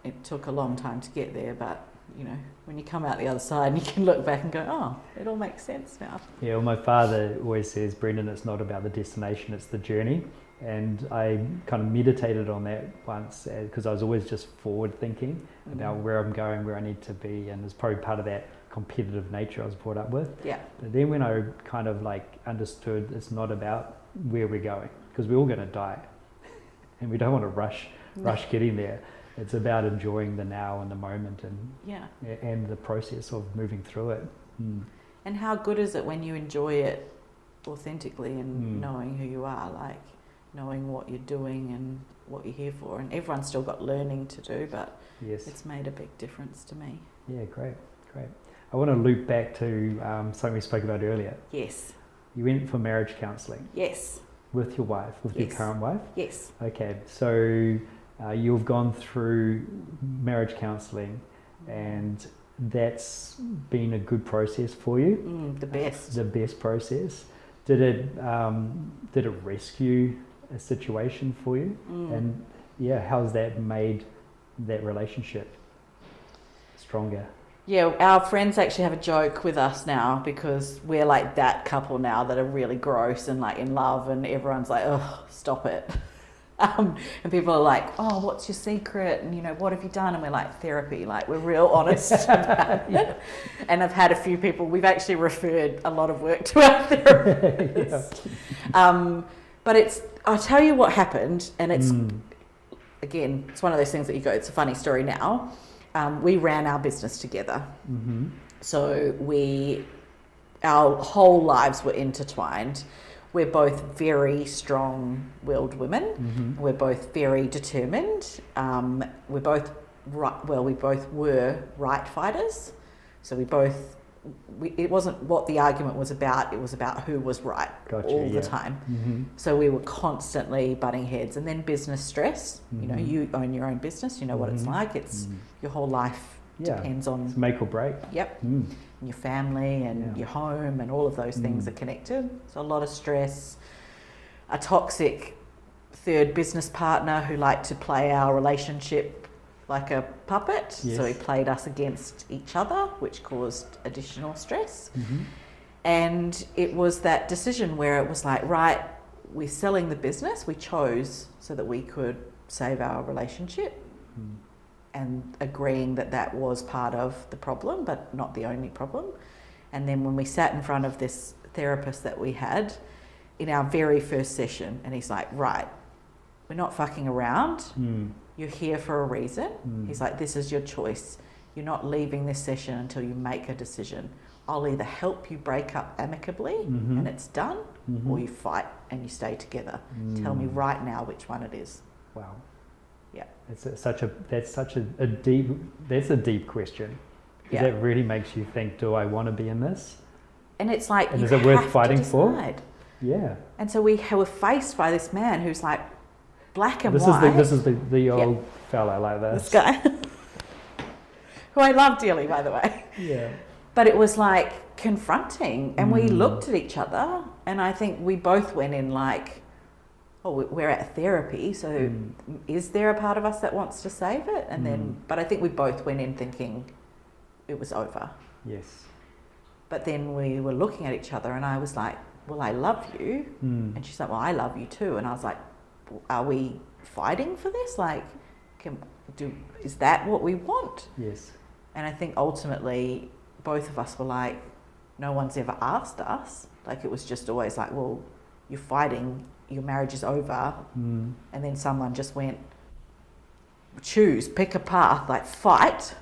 it took a long time to get there, but you know, when you come out the other side you can look back and go, oh, it all makes sense now. Yeah, well, my father always says, Brenden, it's not about the destination, it's the journey. And I kind of meditated on that once, because I was always just forward thinking about where I'm going, where I need to be, and it's probably part of that competitive nature I was brought up with. Yeah. But then when I kind of like understood it's not about where we're going, because we're all going to die, and we don't want to rush getting there. It's about enjoying the now and the moment, and the process of moving through it. And how good is it when you enjoy it authentically and knowing who you are, like knowing what you're doing and what you're here for. And everyone's still got learning to do, but it's made a big difference to me. Yeah, great. I want to loop back to something we spoke about earlier. Yes. You went for marriage counselling. Yes. With your wife, with your current wife? Yes. Okay, so you've gone through marriage counselling, and that's been a good process for you? The best. The best process. Did it rescue a situation for you? And how's that made that relationship stronger? Yeah, our friends actually have a joke with us now, because we're like that couple now that are really gross and like in love, and everyone's like, oh, stop it. And people are like, oh, what's your secret? And, you know, what have you done? And we're like, therapy. Like, we're real honest about it. And I've had a few people, we've actually referred a lot of work to our therapist. But I'll tell you what happened. And it's, again, it's one of those things that you go, it's a funny story now. We ran our business together. So our whole lives were intertwined. We're both very strong-willed women. We're both very determined. We both were right fighters. So it wasn't what the argument was about. It was about who was right all the time. So we were constantly butting heads. And then business stress. You know, you own your own business. You know what it's like. It's your whole life depends on... It's make or break. Yep. Your family and your home and all of those things are connected. So a lot of stress. A toxic third business partner who liked to play our relationship like a puppet. So he played us against each other, which caused additional stress. And it was that decision where it was like, right, we're selling the business. We chose so that we could save our relationship. And agreeing that was part of the problem, but not the only problem. And then when we sat in front of this therapist that we had in our very first session, and he's like, right, we're not fucking around. You're here for a reason. He's like, this is your choice. you're not leaving this session until you make a decision. I'll either help you break up amicably and it's done, or you fight and you stay together. Tell me right now which one it is. Wow. Yeah. That's such a deep question. Because that really makes you think, do I want to be in this? And it's like, and is it worth fighting for? Yeah. And so we were faced by this man who's like black and white. This is the old fella like this. This guy. Who I love dearly, by the way. Yeah. But it was like confronting, and we looked at each other, and I think we both went in like, oh, we're at therapy, so is there a part of us that wants to save it? And then, but I think we both went in thinking it was over. Yes. But then we were looking at each other, and I was like, well, I love you. And she's like, well, I love you too. And I was like, are we fighting for this? Like, is that what we want? Yes. And I think ultimately both of us were like, no one's ever asked us. Like, it was just always like, well, you're fighting, your marriage is over. And then someone just went, pick a path, like fight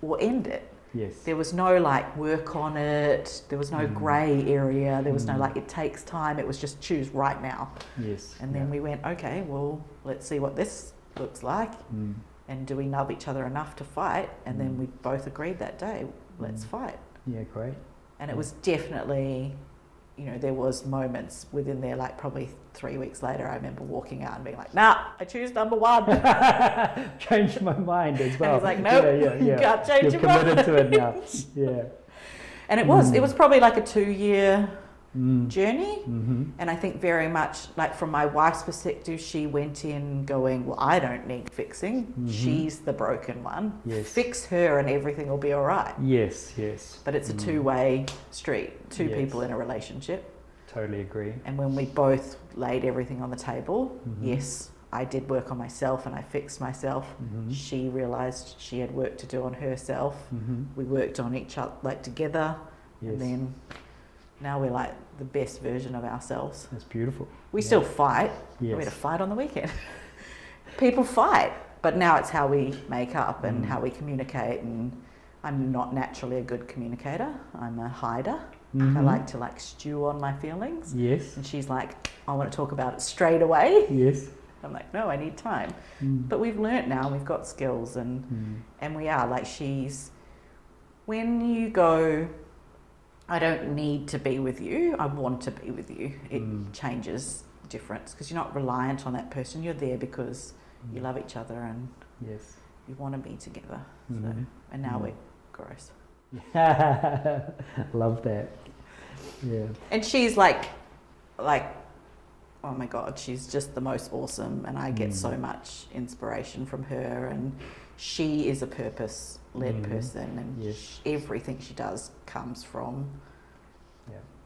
or end it. Yes. There was no like work on it. There was no grey area. There was no like, it takes time. It was just choose right now. Yes. And then we went, okay, well, let's see what this looks like. And do we love each other enough to fight? And then we both agreed that day, let's fight. Yeah, great. And it was definitely, you know, there was moments within there, like probably 3 weeks later, I remember walking out and being like, nah, I choose number one. Changed my mind as well. And he's like, nope, you can't change your mind. You're committed to it now. Yeah. And it was probably like a 2-year journey. And I think very much like from my wife's perspective, she went in going, well, I don't need fixing. She's the broken one. Yes. Fix her and everything will be all right. Yes, yes. But it's a two-way street, two people in a relationship. Totally agree. And when we both laid everything on the table, yes, I did work on myself and I fixed myself. She realised she had work to do on herself. We worked on each other, like together. Yes. And then now we're like the best version of ourselves. That's beautiful. We still fight. Yes. We had a fight on the weekend. People fight, but now it's how we make up and how we communicate. And I'm not naturally a good communicator. I'm a hider. I like to like stew on my feelings. Yes. And she's like, I want to talk about it straight away. Yes. I'm like, no, I need time. But we've learnt now, and we've got skills, and we are like, when you go, I don't need to be with you, I want to be with you, it changes difference, because you're not reliant on that person. You're there because you love each other and you want to be together. So, and now we're gross. Love that. Yeah. And she's like, oh my God, she's just the most awesome, and I get so much inspiration from her, and she is a purpose-led person, and everything she does comes from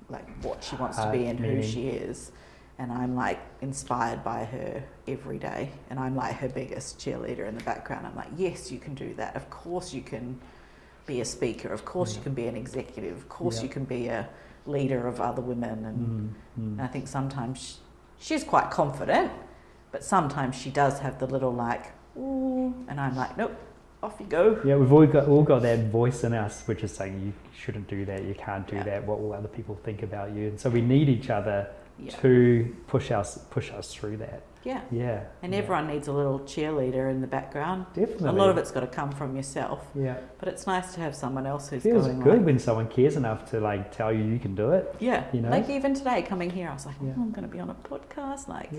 like what she wants to be and who she is. And I'm like inspired by her every day, and I'm like her biggest cheerleader in the background. I'm like, yes, you can do that. Of course you can be a speaker. Of course you can be an executive. Of course you can be a leader of other women. And I think sometimes she's quite confident, but sometimes she does have the little like, ooh, and I'm like, nope, off you go. Yeah, we've all got that voice in us which is saying you shouldn't do that, you can't do that, what will other people think about you? And so we need each other to push us through that. Yeah. And everyone needs a little cheerleader in the background. Definitely. A lot of it's got to come from yourself. Yeah. But it's nice to have someone else who's feels going good like, when someone cares enough to like tell you you can do it. Yeah. You know? Like even today coming here, I was like, I'm going to be on a podcast. Like,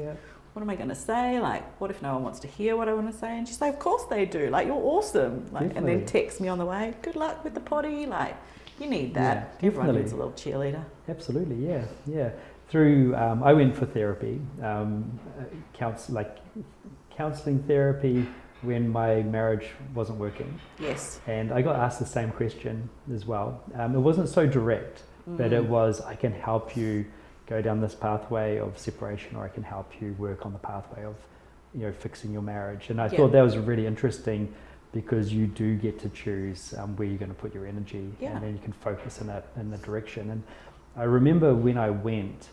what am I going to say? Like, what if no one wants to hear what I want to say? And she's like, of course they do. Like, you're awesome. Like, and then text me on the way, good luck with the potty. Like, you need that. Yeah, everyone needs a little cheerleader. Absolutely. Yeah. Through, I went for therapy, counselling therapy when my marriage wasn't working. Yes. And I got asked the same question as well. It wasn't so direct, but it was, I can help you go down this pathway of separation, or I can help you work on the pathway of, fixing your marriage. And I thought that was really interesting, because you do get to choose where you're going to put your energy, and then you can focus in the direction. And I remember when I went,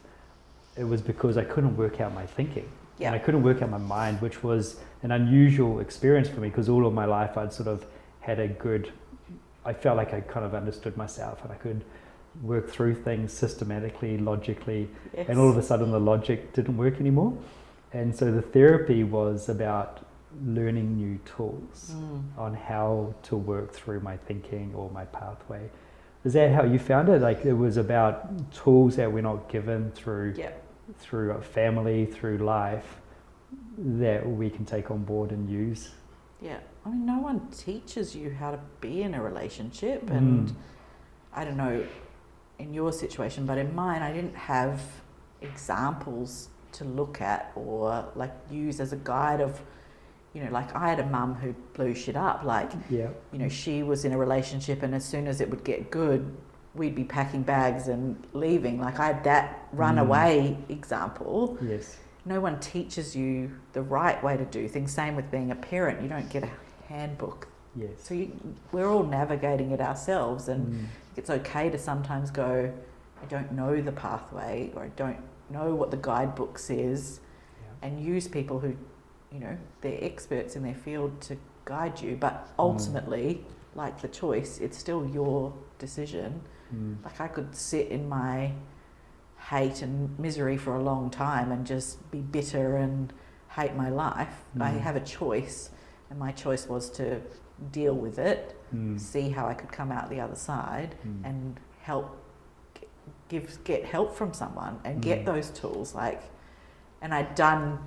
it was because I couldn't work out my thinking. Yeah. And I couldn't work out my mind, which was an unusual experience for me, because all of my life I'd sort of I felt like I kind of understood myself and I could work through things systematically, logically, and all of a sudden the logic didn't work anymore. And so the therapy was about learning new tools on how to work through my thinking or my pathway. Is that how you found it? Like it was about tools that we're not given through a family, through life, that we can take on board and use. Yeah, I mean, no one teaches you how to be in a relationship, and I don't know in your situation, but in mine, I didn't have examples to look at or like use as a guide of, you know, like I had a mum who blew shit up, like, you know, she was in a relationship and as soon as it would get good, we'd be packing bags and leaving. Like I had that runaway example. Yes. No one teaches you the right way to do things. Same with being a parent. You don't get a handbook. Yes. So we're all navigating it ourselves, and it's okay to sometimes go, I don't know the pathway, or I don't know what the guidebook says, and use people who, you know, they're experts in their field to guide you. But ultimately, like the choice, it's still your decision. Like I could sit in my hate and misery for a long time and just be bitter and hate my life. I have a choice, and my choice was to deal with it, see how I could come out the other side, and get help from someone and get those tools. Like, and I'd done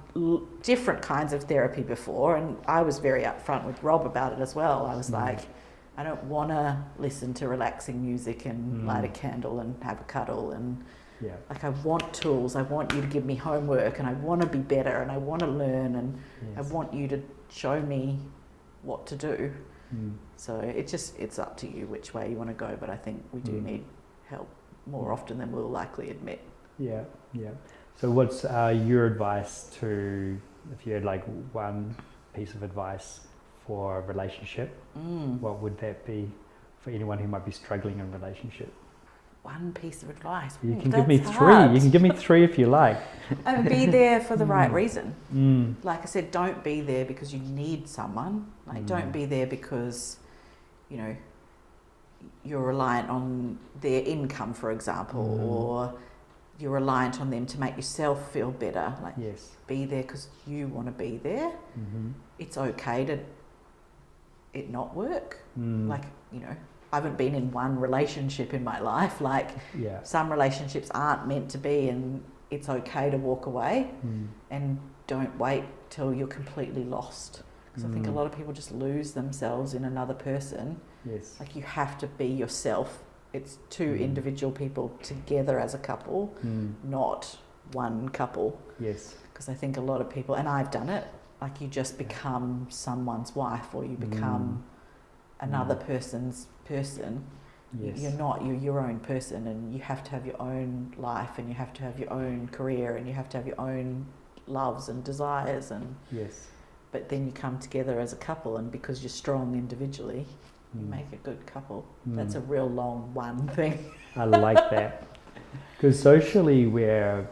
different kinds of therapy before, and I was very upfront with Rob about it as well. I was like, I don't want to listen to relaxing music and light a candle and have a cuddle, and like I want tools. I want you to give me homework, and I want to be better, and I want to learn, and I want you to show me what to do. So it's up to you which way you want to go, but I think we do need help more often than we'll likely admit. Yeah. So what's your advice if you had like one piece of advice for a relationship, what would that be for anyone who might be struggling in a relationship? One piece of advice. You can give me three. You can give me three if you like. And be there for the right reason. Like I said, don't be there because you need someone. Like don't be there because, you know, you're reliant on their income, for example, or you're reliant on them to make yourself feel better. Like be there because you want to be there. It's okay to it not work. Like, you know, I haven't been in one relationship in my life. Like some relationships aren't meant to be, and it's okay to walk away, and don't wait till you're completely lost. Because I think a lot of people just lose themselves in another person. Like you have to be yourself. It's two individual people together as a couple, not one couple. Because I think a lot of people, and I've done it, like you just become someone's wife, or you become another person's person. You're not, you're your own person, and you have to have your own life, and you have to have your own career, and you have to have your own loves and desires, and but then you come together as a couple, and because you're strong individually, you make a good couple. That's a real long one thing. I like that, because socially we're,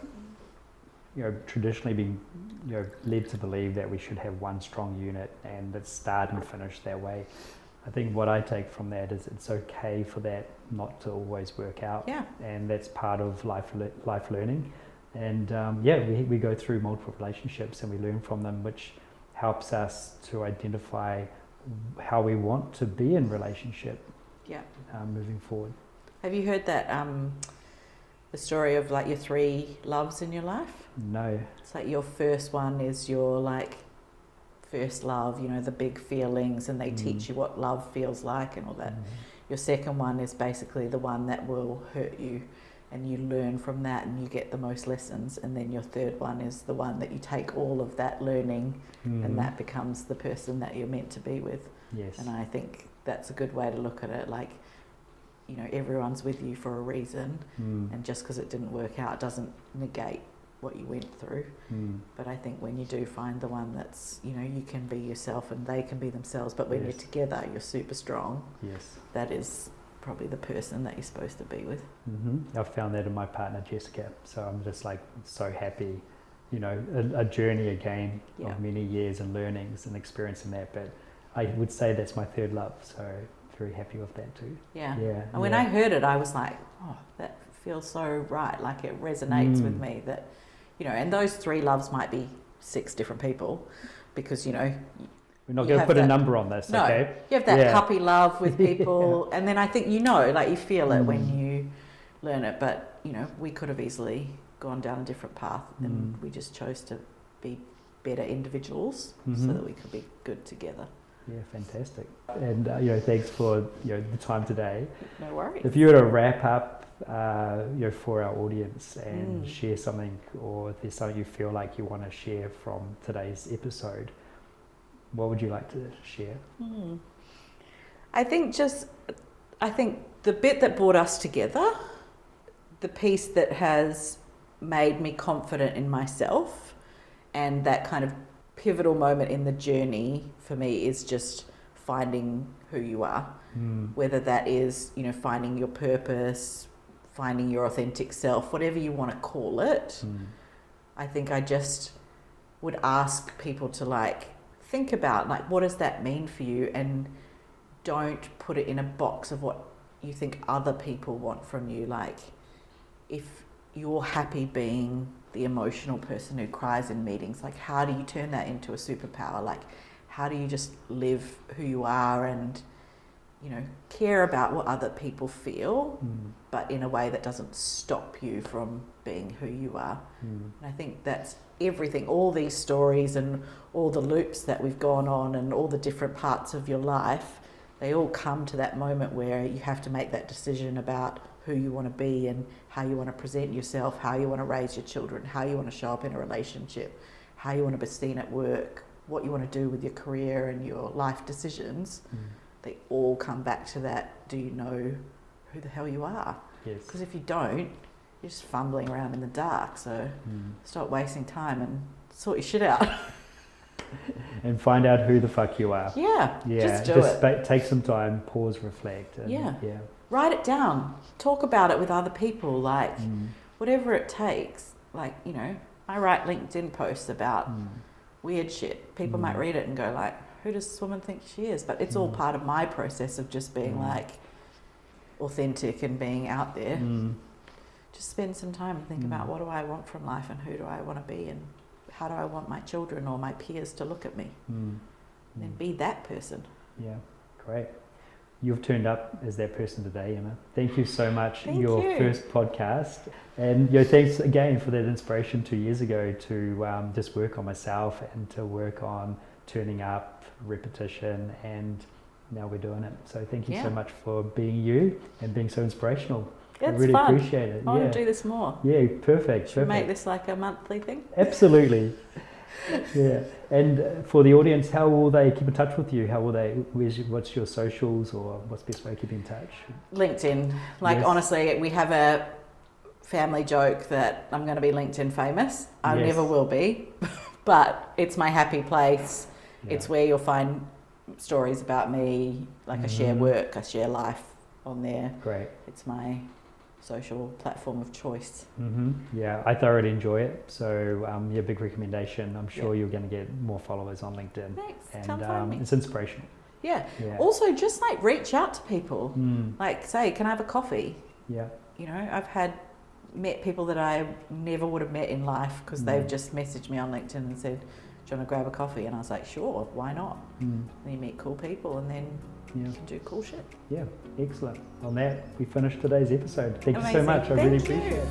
you know, traditionally being, you know, led to believe that we should have one strong unit and that start and finish that way. I think what I take from that is it's okay for that not to always work out, and that's part of life learning. And we go through multiple relationships and we learn from them, which helps us to identify how we want to be in relationship moving forward. Have you heard that the story of like your three loves in your life? No. It's like your first one is your like first love, you know, the big feelings, and they teach you what love feels like and all that. Your second one is basically the one that will hurt you, and you learn from that and you get the most lessons. And then your third one is the one that you take all of that learning and that becomes the person that you're meant to be with. And I think that's a good way to look at it. Like, you know, everyone's with you for a reason, and just because it didn't work out doesn't negate what you went through. But I think when you do find the one that's, you know, you can be yourself and they can be themselves, but when you're together you're super strong. That is probably the person that you're supposed to be with. I've found that in my partner Jessica, so I'm just like so happy, you know, a journey again of many years and learnings and experiencing that, but I would say that's my third love. So very happy with that too. Yeah. And when I heard it, I was like, oh, that feels so right. Like it resonates with me that, and those 3 loves might be 6 different people because, we're not going to put a number on this, no, okay? You have that puppy love with people, and then I think like you feel it when you learn it. But we could have easily gone down a different path, and we just chose to be better individuals so that we could be good together. Yeah, fantastic. And thanks for the time today. No worries. If you were to wrap up, for our audience and share something, or if there's something you feel like you want to share from today's episode, what would you like to share? I think the bit that brought us together, the piece that has made me confident in myself, and that kind of pivotal moment in the journey for me is just finding who you are, whether that is, finding your purpose, finding your authentic self, whatever you want to call it. I think I just would ask people to think about what does that mean for you, and don't put it in a box of what you think other people want from you. If you're happy being the emotional person who cries in meetings, how do you turn that into a superpower? How do you just live who you are and care about what other people feel, but in a way that doesn't stop you from being who you are? And I think that's everything, all these stories and all the loops that we've gone on and all the different parts of your life, they all come to that moment where you have to make that decision about who you want to be and how you want to present yourself, how you want to raise your children, how you want to show up in a relationship, how you want to be seen at work, what you want to do with your career and your life decisions. They all come back to that, do you know who the hell you are? Yes. Because if you don't, you're just fumbling around in the dark. So stop wasting time and sort your shit out. And find out who the fuck you are. Yeah, just do it. Take some time, pause, reflect. And Write it down. Talk about it with other people, whatever it takes. I write LinkedIn posts about weird shit. People might read it and go who does this woman think she is? But it's all part of my process of just being authentic and being out there. Just spend some time and think about what do I want from life and who do I want to be and how do I want my children or my peers to look at me? And then be that person. Yeah, great. You've turned up as that person today, Emma. Thank you so much. Thank your you. First podcast. And thanks again for that inspiration 2 years ago to just work on myself and to work on turning up, repetition, and now we're doing it. So thank you so much for being you and being so inspirational. I really appreciate it. I want to do this more. Yeah, perfect. Should we make this a monthly thing? Absolutely. Yeah. And for the audience, how will they keep in touch with you? What's your socials, or what's the best way to keep in touch? LinkedIn. Honestly, we have a family joke that I'm going to be LinkedIn famous. I never will be, but it's my happy place. Yeah. It's where you'll find stories about me. I share work, I share life on there. Great. It's my social platform of choice. Yeah, I thoroughly enjoy it. So big recommendation. I'm sure you're going to get more followers on LinkedIn. Thanks. And come find me. It's inspirational. Yeah. Also, just reach out to people. Say, can I have a coffee? Yeah. I've met people that I never would have met in life because they've just messaged me on LinkedIn and said, do you want to grab a coffee? And I was like, sure, why not? And you meet cool people and then you can do cool shit. Yeah, excellent. On that, we finished today's episode. Thank Amazing. you so much. I really appreciate it.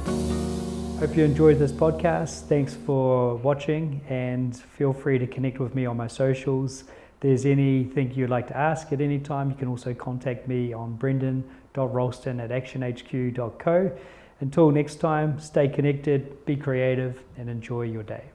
Hope you enjoyed this podcast. Thanks for watching, and feel free to connect with me on my socials. If there's anything you'd like to ask at any time, you can also contact me on brenden.rolston@actionhq.co. Until next time, stay connected, be creative, and enjoy your day.